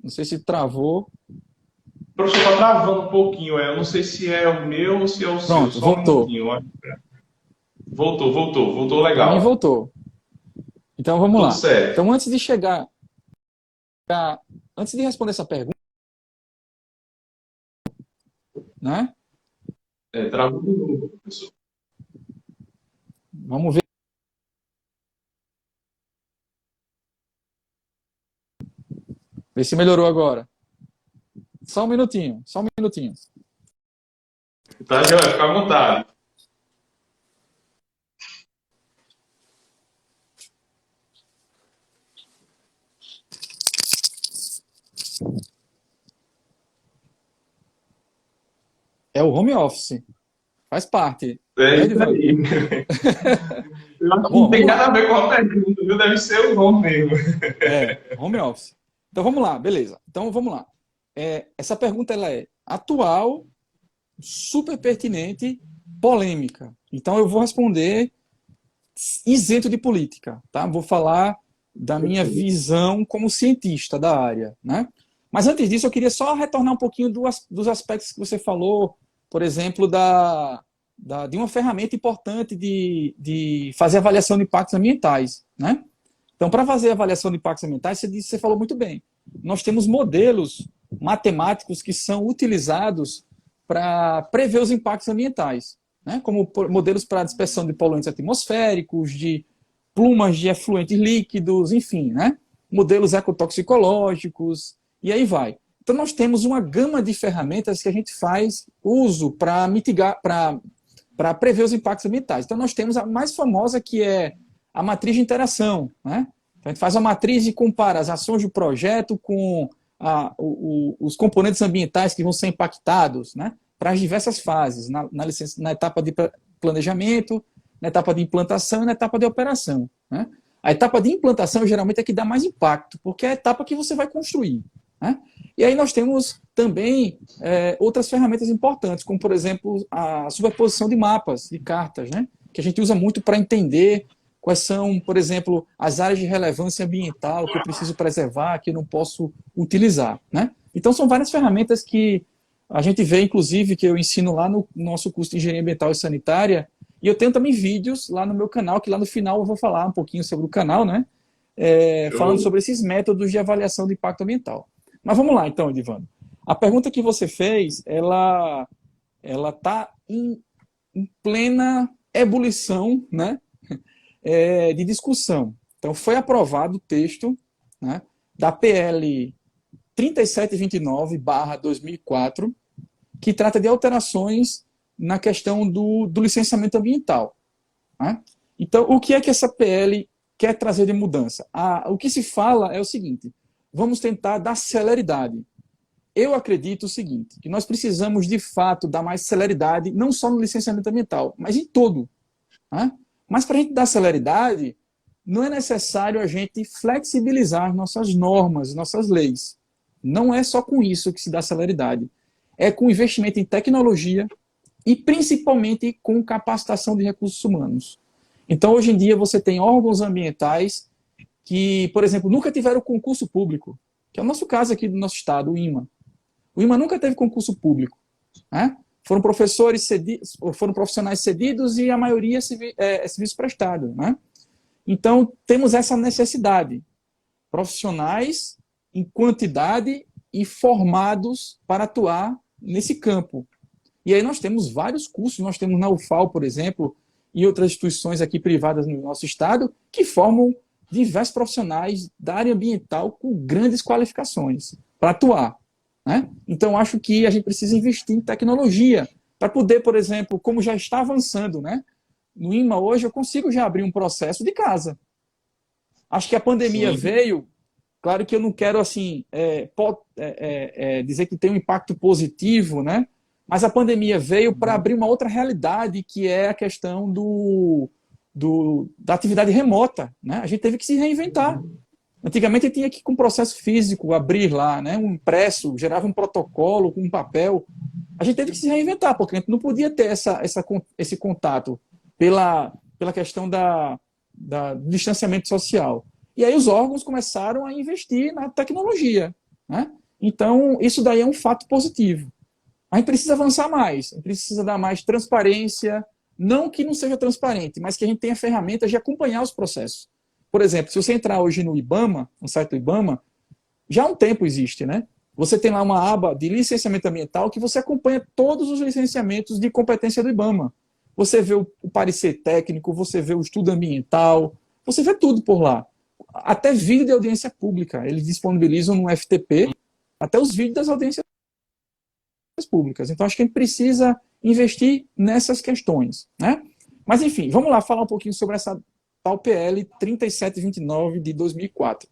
Não sei se travou. O professor está travando um pouquinho, eu não sei se é o meu ou se é o seu. Pronto, Só voltou. Um minutinho. Voltou legal. Para mim voltou. Então vamos Tudo lá. certo. Então antes de responder essa pergunta, né? Travou de novo, professor. Vamos ver. Ver se melhorou agora. Só um minutinho, só um minutinho. Tá, Joia? Fica à vontade. É o home office, faz parte. É Né, isso Edvan? aí. Eu acho que Bom, não tem vamos nada lá. a ver com a pergunta, viu? Deve ser o bom mesmo. Home office. Então vamos lá, beleza. Então vamos lá. Essa pergunta ela é atual, super pertinente, polêmica. Então eu vou responder isento de política, tá? Vou falar da minha visão como cientista da área, né? Mas antes disso, eu queria só retornar um pouquinho dos aspectos que você falou, por exemplo, de uma ferramenta importante de fazer avaliação de impactos ambientais, né? Então, para fazer avaliação de impactos ambientais, você falou muito bem. Nós temos modelos matemáticos que são utilizados para prever os impactos ambientais, né? Como modelos para dispersão de poluentes atmosféricos, de plumas de efluentes líquidos, enfim, né? Modelos ecotoxicológicos, e aí vai. Então, nós temos uma gama de ferramentas que a gente faz uso para mitigar, para prever os impactos ambientais. Então, nós temos a mais famosa, que é a matriz de interação, né? Então, a gente faz a matriz e compara as ações do projeto com os componentes ambientais que vão ser impactados, né? Para as diversas fases, na etapa de planejamento, na etapa de implantação e na etapa de operação, né? A etapa de implantação geralmente é que dá mais impacto, porque é a etapa que você vai construir, né? E aí nós temos também outras ferramentas importantes, como, por exemplo, a superposição de mapas, de cartas, né? Que a gente usa muito para entender quais são, por exemplo, as áreas de relevância ambiental que eu preciso preservar, que eu não posso utilizar, né? Então, são várias ferramentas que a gente vê, inclusive, que eu ensino lá no nosso curso de Engenharia Ambiental e Sanitária, e eu tenho também vídeos lá no meu canal, que lá no final eu vou falar um pouquinho sobre o canal, né? Falando sobre esses métodos de avaliação de impacto ambiental. Mas vamos lá, então, Edivando. A pergunta que você fez, ela está em plena ebulição, né? De discussão. Então, foi aprovado o texto, né, da PL 3729/2004, que trata de alterações na questão do licenciamento ambiental, né? Então, o que é que essa PL quer trazer de mudança? O que se fala é o seguinte: vamos tentar dar celeridade. Eu acredito o seguinte, que nós precisamos, de fato, dar mais celeridade, não só no licenciamento ambiental, mas em todo, né? Mas para a gente dar celeridade, não é necessário a gente flexibilizar nossas normas, nossas leis. Não é só com isso que se dá celeridade. É com investimento em tecnologia e principalmente com capacitação de recursos humanos. Então, hoje em dia, você tem órgãos ambientais que, por exemplo, nunca tiveram concurso público, que é o nosso caso aqui do nosso estado, o IMA. O IMA nunca teve concurso público, né? Foram professores cedidos, foram profissionais cedidos e a maioria é serviço prestado, né? Então, temos essa necessidade. Profissionais em quantidade e formados para atuar nesse campo. E aí nós temos vários cursos, nós temos na UFAL, por exemplo, e outras instituições aqui privadas no nosso estado, que formam diversos profissionais da área ambiental com grandes qualificações para atuar, né? Então, acho que a gente precisa investir em tecnologia para poder, por exemplo, como já está avançando, né? No IMA hoje eu consigo já abrir um processo de casa. Acho que a pandemia veio, claro que eu não quero assim dizer que tem um impacto positivo, né? Mas a pandemia veio para abrir uma outra realidade, que é a questão da atividade remota, né? A gente teve que se reinventar. Antigamente tinha que, com processo físico, abrir lá, né, um impresso, gerava um protocolo com um papel. A gente teve que se reinventar, porque a gente não podia ter esse contato pela questão do distanciamento social. E aí os órgãos começaram a investir na tecnologia, né? Então, isso daí é um fato positivo. A gente precisa avançar mais, a gente precisa dar mais transparência, não que não seja transparente, mas que a gente tenha ferramentas de acompanhar os processos. Por exemplo, se você entrar hoje no IBAMA, no site do IBAMA, já há um tempo existe, né? Você tem lá uma aba de licenciamento ambiental que você acompanha todos os licenciamentos de competência do IBAMA. Você vê o parecer técnico, você vê o estudo ambiental, você vê tudo por lá. Até vídeo de audiência pública. Eles disponibilizam no FTP até os vídeos das audiências públicas. Então, acho que a gente precisa investir nessas questões, né? Mas, enfim, vamos lá falar um pouquinho sobre essa tal PL 3729 de 2004.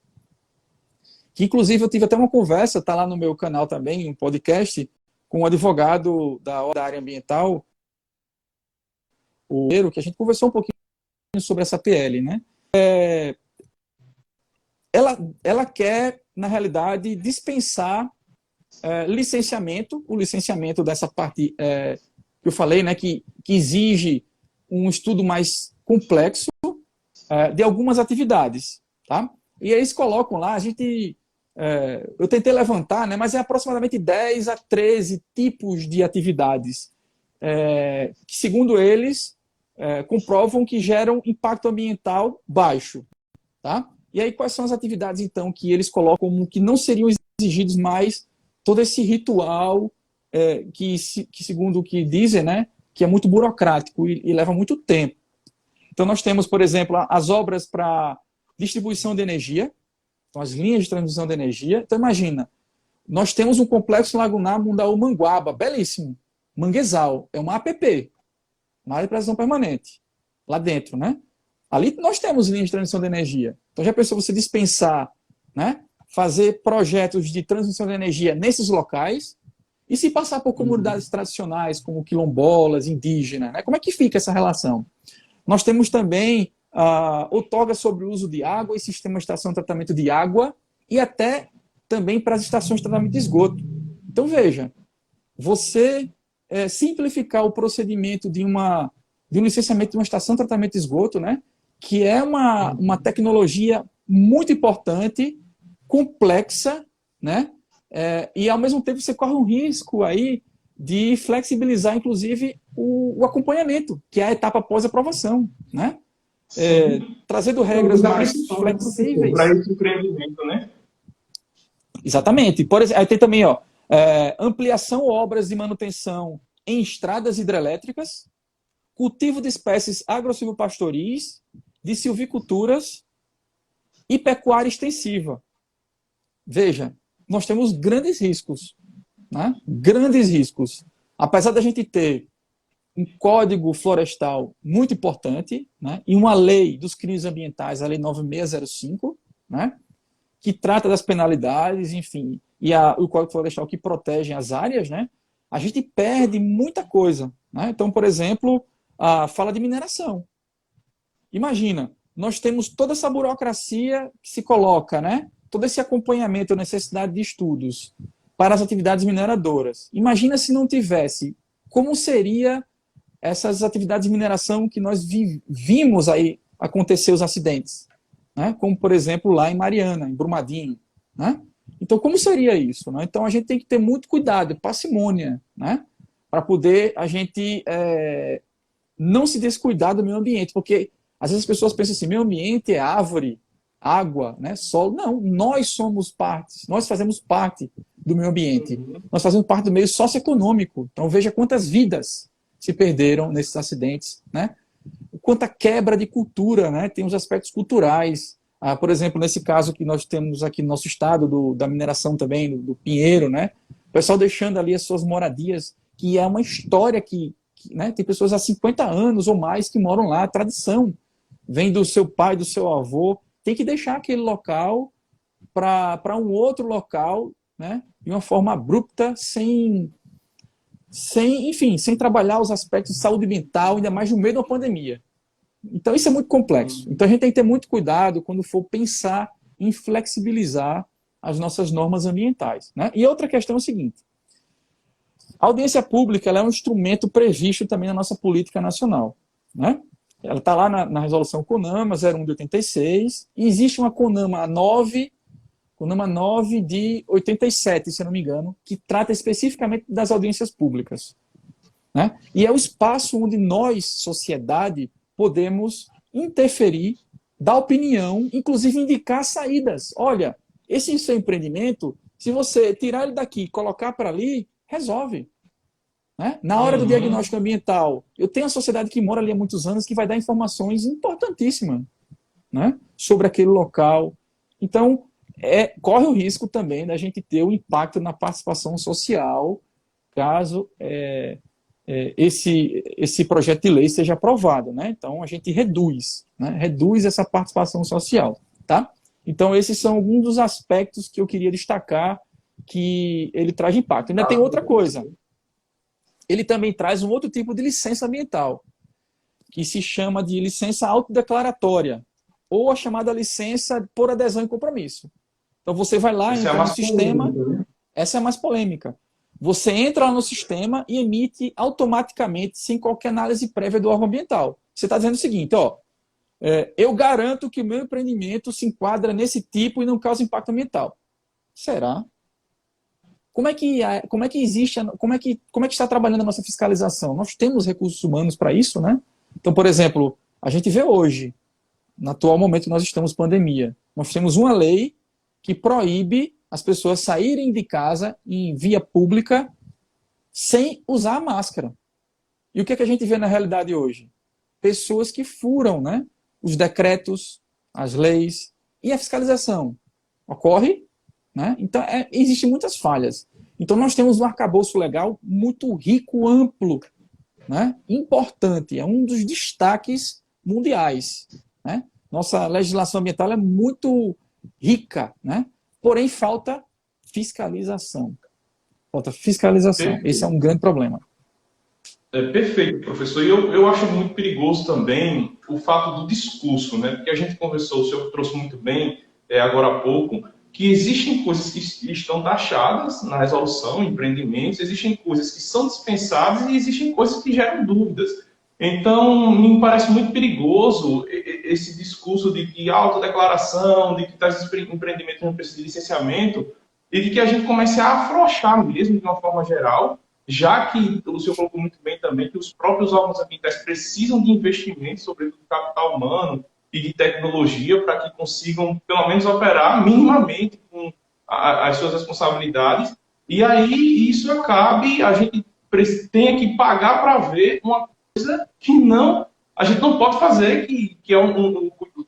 Que, inclusive, eu tive até uma conversa, está lá no meu canal também, um podcast, com um advogado da área ambiental, o Eero, que a gente conversou um pouquinho sobre essa PL, né? Ela quer, na realidade, dispensar licenciamento, o licenciamento dessa parte que eu falei, né, que exige um estudo mais complexo de algumas atividades, tá? E eles colocam lá, eu tentei levantar, né, mas é aproximadamente 10 a 13 tipos de atividades que, segundo eles, comprovam que geram impacto ambiental baixo, tá? E aí, quais são as atividades, então, que eles colocam como que não seriam exigidos mais todo esse ritual que, segundo o que dizem, né, que é muito burocrático e leva muito tempo. Então, nós temos, por exemplo, as obras para distribuição de energia, então, as linhas de transmissão de energia. Então, imagina, nós temos um complexo lagunar Mundaú-Manguaba, belíssimo, manguezal, é uma APP, uma área de preservação permanente, lá dentro, né? Ali nós temos linhas de transmissão de energia. Então, já pensou você dispensar, né, fazer projetos de transmissão de energia nesses locais e se passar por comunidades tradicionais, como quilombolas, indígenas, né? Como é que fica essa relação? Nós temos também outorga sobre o uso de água e sistema de estação de tratamento de água e até também para as estações de tratamento de esgoto. Então, veja, você simplificar o procedimento de um licenciamento de uma estação de tratamento de esgoto, né, que é uma tecnologia muito importante, complexa, né, e ao mesmo tempo você corre um risco aí de flexibilizar, inclusive, o acompanhamento, que é a etapa pós-aprovação, né? Trazendo regras mais flexíveis. Para esse empreendimento, né? Exatamente. Por exemplo, aí tem também ampliação ou obras de manutenção em estradas hidrelétricas, cultivo de espécies agro-silvopastoris, de silviculturas e pecuária extensiva. Veja, nós temos grandes riscos, né? Grandes riscos. Apesar da gente ter um código florestal muito importante, né, e uma lei dos crimes ambientais, a Lei 9605, né, que trata das penalidades, enfim, e o Código Florestal que protege as áreas, né, a gente perde muita coisa. Né? Então, por exemplo, fala de mineração. Imagina, nós temos toda essa burocracia que se coloca, né, todo esse acompanhamento, necessidade de estudos para as atividades mineradoras. Imagina se não tivesse, como seria essas atividades de mineração que nós vimos aí acontecer os acidentes, né? Como, por exemplo, lá em Mariana, em Brumadinho. Né? Então, como seria isso? Né? Então, a gente tem que ter muito cuidado, parcimônia, né? Para poder a gente não se descuidar do meio ambiente, porque às vezes as pessoas pensam assim, meio ambiente é árvore, água, né? Solo. Não, nós somos parte, nós fazemos parte do meio ambiente. Nós fazemos parte do meio socioeconômico. Então, veja quantas vidas se perderam nesses acidentes, né? Quanta quebra de cultura, né? Tem os aspectos culturais. Por exemplo, nesse caso que nós temos aqui no nosso estado, da mineração também, do Pinheiro, né? O pessoal deixando ali as suas moradias, que é uma história né? Tem pessoas há 50 anos ou mais que moram lá, a tradição vem do seu pai, do seu avô, tem que deixar aquele local para um outro local, né? De uma forma abrupta, sem trabalhar os aspectos de saúde mental, ainda mais no meio de uma pandemia. Então, isso é muito complexo. Então, a gente tem que ter muito cuidado quando for pensar em flexibilizar as nossas normas ambientais. Né? E outra questão é o seguinte, a audiência pública ela é um instrumento previsto também na nossa política nacional. Né? Ela está lá na resolução CONAMA 01 de 86, e existe uma CONAMA 9 de 87, se eu não me engano, que trata especificamente das audiências públicas. Né? E é o espaço onde nós, sociedade, podemos interferir, dar opinião, inclusive indicar saídas. Olha, esse seu empreendimento, se você tirar ele daqui e colocar para ali, resolve. Né? Na hora do diagnóstico ambiental, eu tenho a sociedade que mora ali há muitos anos que vai dar informações importantíssimas, né, sobre aquele local. Então, corre o risco também da gente ter um impacto na participação social caso esse projeto de lei seja aprovado, né? Então, a gente reduz, né? Reduz essa participação social, tá? Então, esses são alguns dos aspectos que eu queria destacar que ele traz impacto. Ainda tem outra coisa. Ele também traz um outro tipo de licença ambiental, que se chama de licença autodeclaratória, ou a chamada licença por adesão e compromisso. Então, você vai lá, entra no sistema, essa é a mais polêmica. Você entra lá no sistema e emite automaticamente, sem qualquer análise prévia do órgão ambiental. Você está dizendo o seguinte, eu garanto que o meu empreendimento se enquadra nesse tipo e não causa impacto ambiental. Será? Como é que existe, como é que está trabalhando a nossa fiscalização? Nós temos recursos humanos para isso, né? Então, por exemplo, a gente vê hoje, no atual momento que nós estamos pandemia, nós temos uma lei que proíbe as pessoas saírem de casa em via pública sem usar a máscara. E o que a gente vê na realidade hoje? Pessoas que furam, né, os decretos, as leis e a fiscalização. Ocorre, né? Então, existem muitas falhas. Então, nós temos um arcabouço legal muito rico, amplo, né? Importante, é um dos destaques mundiais, né? Nossa legislação ambiental é muito rica, né? Porém, falta fiscalização. Falta fiscalização. Perfeito. Esse é um grande problema. Perfeito, professor. E eu acho muito perigoso também o fato do discurso, né? Porque a gente conversou, o senhor trouxe muito bem agora há pouco, que existem coisas que estão taxadas na resolução, empreendimentos, existem coisas que são dispensáveis e existem coisas que geram dúvidas. Então, me parece muito perigoso esse discurso de que autodeclaração, de que tais empreendimentos não precisam de licenciamento, e de que a gente comece a afrouxar mesmo, de uma forma geral, já que o senhor colocou muito bem também que os próprios órgãos ambientais precisam de investimento, sobretudo de capital humano e de tecnologia, para que consigam, pelo menos, operar minimamente com as suas responsabilidades. E aí isso acabe, a gente tenha que pagar para ver uma coisa que a gente não pode fazer, que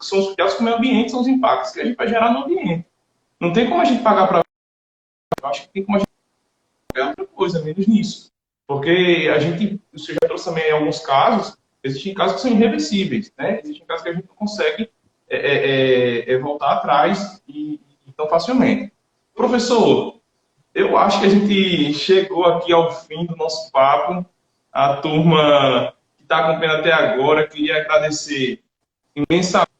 são os cuidados com o meio ambiente, são os impactos que a gente vai gerar no ambiente. Não tem como a gente pagar para... Eu acho que tem como a gente pagar outra coisa, menos nisso. Porque você já trouxe também alguns casos, existem casos que são irreversíveis, né? Existem casos que a gente não consegue voltar atrás e tão facilmente. Professor, eu acho que a gente chegou aqui ao fim do nosso papo. A turma que está acompanhando até agora, queria agradecer imensamente.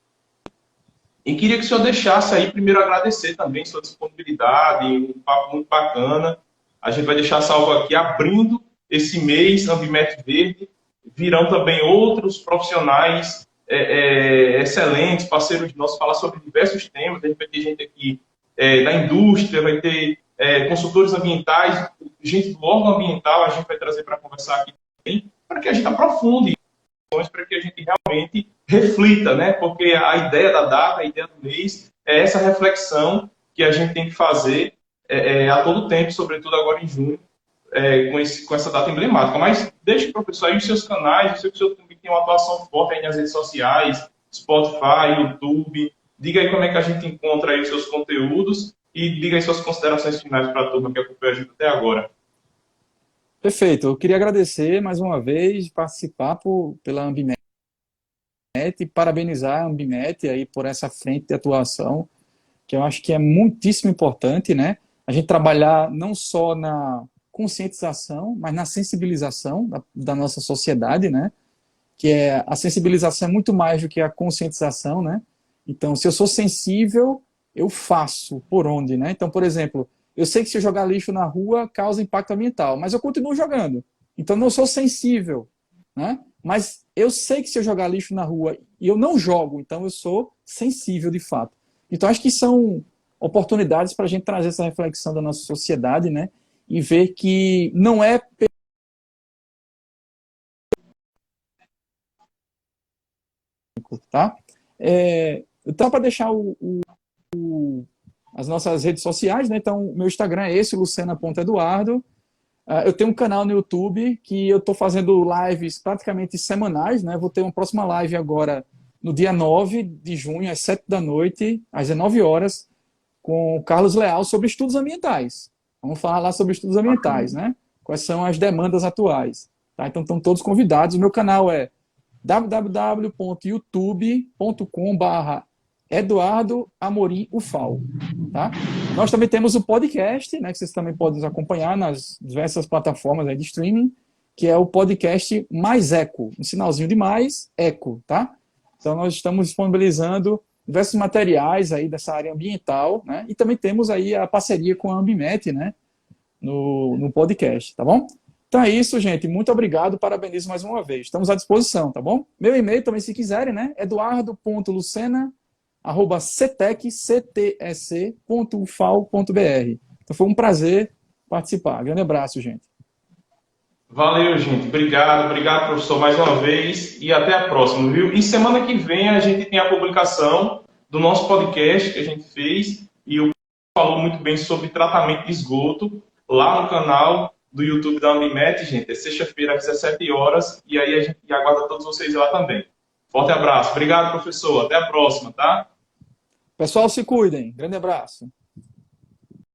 E queria que o senhor deixasse aí, primeiro, agradecer também sua disponibilidade, um papo muito bacana. A gente vai deixar salvo aqui, abrindo esse mês, Ambimet Verde. Virão também outros profissionais excelentes, parceiros nossos, falar sobre diversos temas. A gente vai ter gente aqui da indústria, vai ter consultores ambientais, gente do órgão ambiental, a gente vai trazer para conversar aqui também, para que a gente aprofunde, para que a gente realmente reflita, né? Porque a ideia da data, a ideia do mês, é essa reflexão que a gente tem que fazer a todo tempo, sobretudo agora em junho, com essa data emblemática. Mas deixe, professor, aí os seus canais, eu sei que o senhor também tem uma atuação forte aí nas redes sociais, Spotify, YouTube. Diga aí como é que a gente encontra aí os seus conteúdos e diga aí suas considerações finais para a turma que acompanha a gente até agora. Perfeito. Eu queria agradecer mais uma vez, participar pela Ambimet e parabenizar a Ambimet aí por essa frente de atuação, que eu acho que é muitíssimo importante, né? A gente trabalhar não só na conscientização, mas na sensibilização da nossa sociedade, né? Que a sensibilização é muito mais do que a conscientização, né? Então, se eu sou sensível, eu faço por onde, né? Então, por exemplo, eu sei que se eu jogar lixo na rua causa impacto ambiental, mas eu continuo jogando. Então, não sou sensível, né? Mas eu sei que se eu jogar lixo na rua e eu não jogo, então eu sou sensível de fato. Então, acho que são oportunidades para a gente trazer essa reflexão da nossa sociedade, né? E ver que não é... Tá? Então, para deixar as nossas redes sociais, né? Então, o meu Instagram é esse, lucena.eduardo. Eu tenho um canal no YouTube que eu estou fazendo lives praticamente semanais, né? Vou ter uma próxima live agora no dia 9 de junho, às 7 da noite, às 19 horas, com o Carlos Leal sobre estudos ambientais. Vamos falar lá sobre estudos ambientais, né? quais são as demandas atuais. Tá? Então estão todos convidados. O meu canal é www.youtube.com/Eduardo Amorim Ufal, tá? Nós também temos o podcast, né, que vocês também podem nos acompanhar nas diversas plataformas aí de streaming, que é o podcast Mais Eco, um sinalzinho de mais, eco, tá? Então nós estamos disponibilizando diversos materiais aí dessa área ambiental, né? E também temos aí a parceria com a Ambimet, né? No podcast, tá bom? Então é isso, gente. Muito obrigado, parabenizo mais uma vez. Estamos à disposição, tá bom? Meu e-mail também, se quiserem, né? eduardo.lucena@ctec.ufal.br. Então foi um prazer participar. Grande abraço, gente. Valeu, gente. Obrigado, professor, mais uma vez. E até a próxima, viu? E semana que vem a gente tem a publicação do nosso podcast que a gente fez. E o falou muito bem sobre tratamento de esgoto lá no canal do YouTube da Ambimet, gente. É sexta-feira às 17 horas. E aí a gente aguarda todos vocês lá também. Forte abraço. Obrigado, professor. Até a próxima, tá? Pessoal, se cuidem. Grande abraço.